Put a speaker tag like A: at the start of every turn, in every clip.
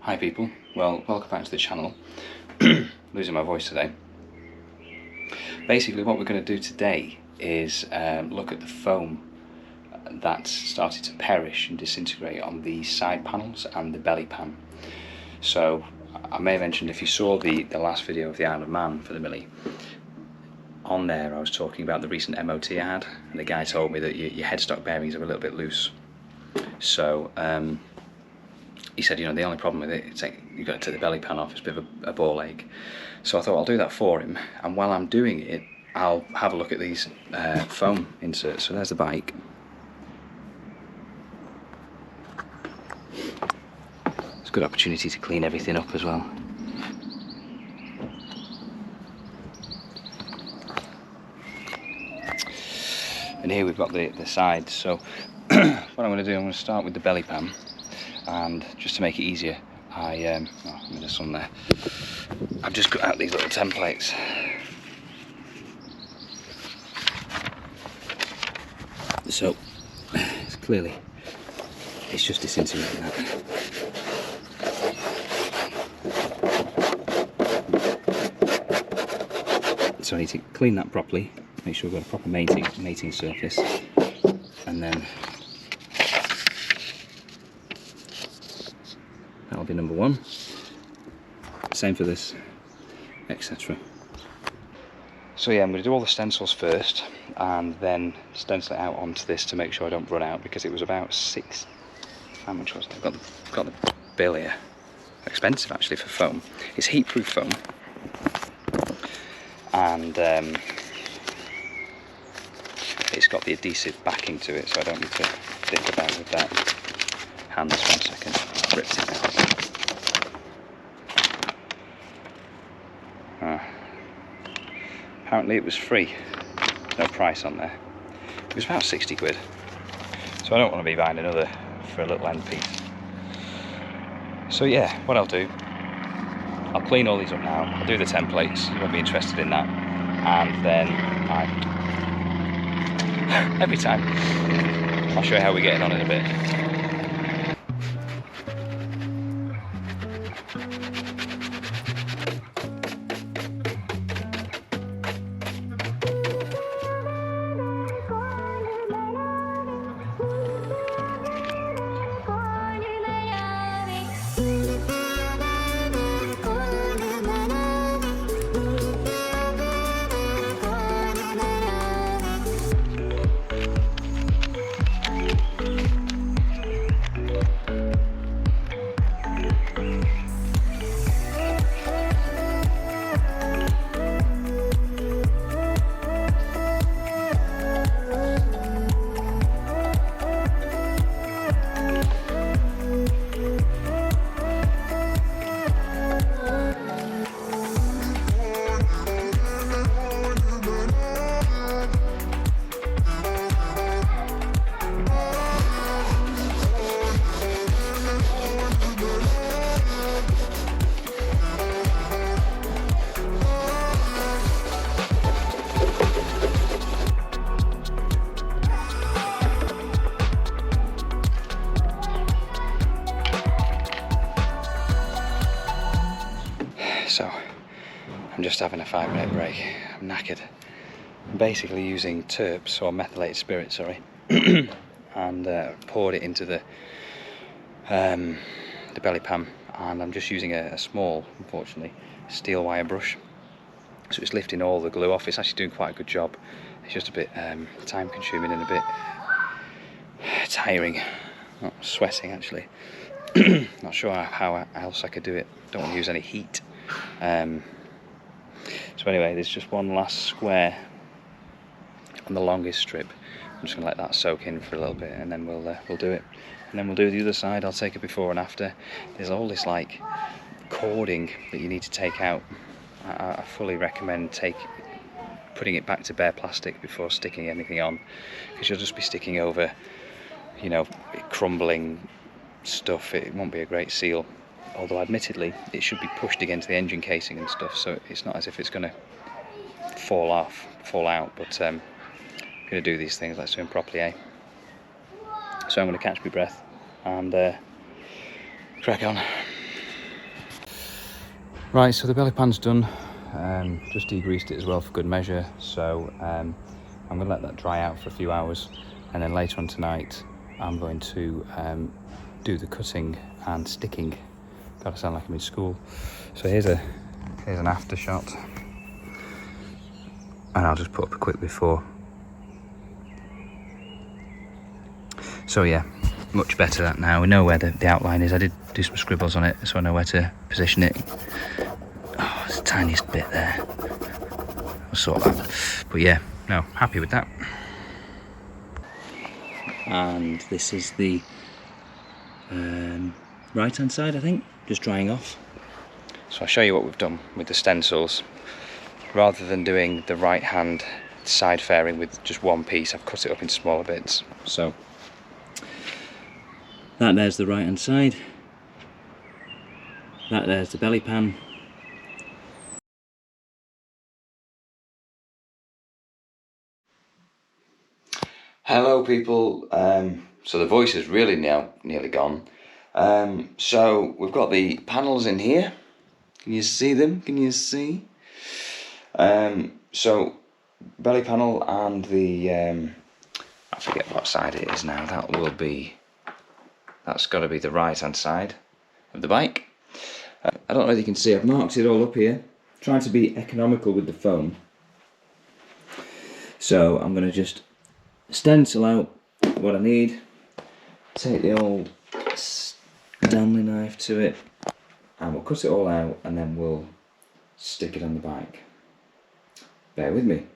A: Hi people, well, welcome back to the channel. Losing my voice today. Basically what we're going to do today is look at the foam that's started to perish and disintegrate on the side panels and the belly pan. So I may have mentioned, if you saw the last video of the Isle of Man for the Mille, on there I was talking about the recent MOT I had, and the guy told me that your headstock bearings are a little bit loose. So he said, you know, the only problem with it, it's like you've got to take the belly pan off, it's a bit of a ball ache. So I thought I'll do that for him, and while I'm doing it, I'll have a look at these foam inserts. So there's the bike. It's a good opportunity to clean everything up as well. And here we've got the sides. So what I'm going to do, I'm going to start with the belly pan. And just to make it easier, I'm in the sun there, I've just cut out these little templates. So it's clearly, it's just disintegrating that. So I need to clean that properly, make sure we've got a proper mating surface, and then that'll be number one. Same for this, etc. So yeah, I'm going to do all the stencils first, and then stencil it out onto this to make sure I don't run out, because it was about how much was it? I've got the bill here. Expensive actually for foam. It's heat-proof foam, and it's got the adhesive backing to it, so I don't need to think about with that. Hands, 1 second. Ripped it out. Apparently it was free, no price on there. It was about 60 quid. So I don't want to be buying another for a little end piece. So yeah, what I'll do, I'll clean all these up now, I'll do the templates, you won't be interested in that, and then every time I'll show you how we're getting on in a bit. So I'm just having a 5-minute break. I'm knackered. I'm basically using terps, or methylated spirit, sorry, and poured it into the belly pan, and I'm just using a small, unfortunately, steel wire brush. So it's lifting all the glue off. It's actually doing quite a good job. It's just a bit time consuming and a bit tiring. Not sweating actually. Not sure how else I could do it. Don't want to use any heat. So anyway, there's just one last square on the longest strip. I'm just going to let that soak in for a little bit, and then we'll do it. And then we'll do the other side. I'll take a before and after. There's all this like cording that you need to take out. I fully recommend putting it back to bare plastic before sticking anything on, because you'll just be sticking over, you know, crumbling stuff. It won't be a great seal. Although admittedly it should be pushed against the engine casing and stuff, so it's not as if it's going to fall out, but I'm going to do these things, let's do them properly, eh? So I'm going to catch my breath and crack on. Right, so the belly pan's done. Just degreased it as well for good measure. So I'm going to let that dry out for a few hours, and then later on tonight I'm going to do the cutting and sticking. Gotta sound like I'm in school. So here's an after shot, and I'll just put up a quick before. So yeah, much better that now. We know where the outline is. I did do some scribbles on it, so I know where to position it. Oh, it's the tiniest bit there. I'll sort that. But yeah, no, happy with that. And this is the right hand side, I think, just drying off. So I'll show you what we've done with the stencils. Rather than doing the right hand side fairing with just one piece, I've cut it up in smaller bits. So that there's the right hand side, that there's the belly pan. Hello people, so the voice is really now nearly gone. So we've got the panels in here. Can you see them? Can you see? So belly panel and the I forget what side it is now. That's got to be the right hand side of the bike. I don't know if you can see, I've marked it all up here, trying to be economical with the foam. So I'm going to just stencil out what I need, take the old Stanley knife to it, and we'll cut it all out, and then we'll stick it on the bike. Bear with me.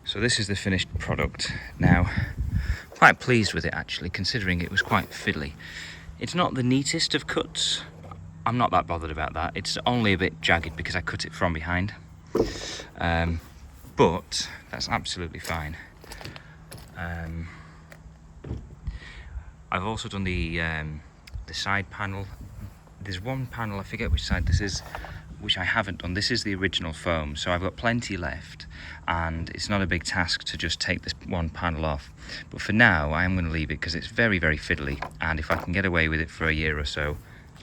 A: So this is the finished product. Now, quite pleased with it actually, considering it was quite fiddly. It's not the neatest of cuts. I'm not that bothered about that. It's only a bit jagged because I cut it from behind. But that's absolutely fine. I've also done the side panel. There's one panel, I forget which side this is, which I haven't done. This is the original foam, so I've got plenty left, and it's not a big task to just take this one panel off. But for now, I am going to leave it because it's very, very fiddly, and if I can get away with it for a year or so,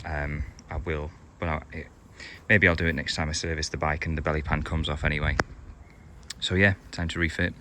A: I will. But maybe I'll do it next time I service the bike and the belly pan comes off anyway. So yeah, time to refit.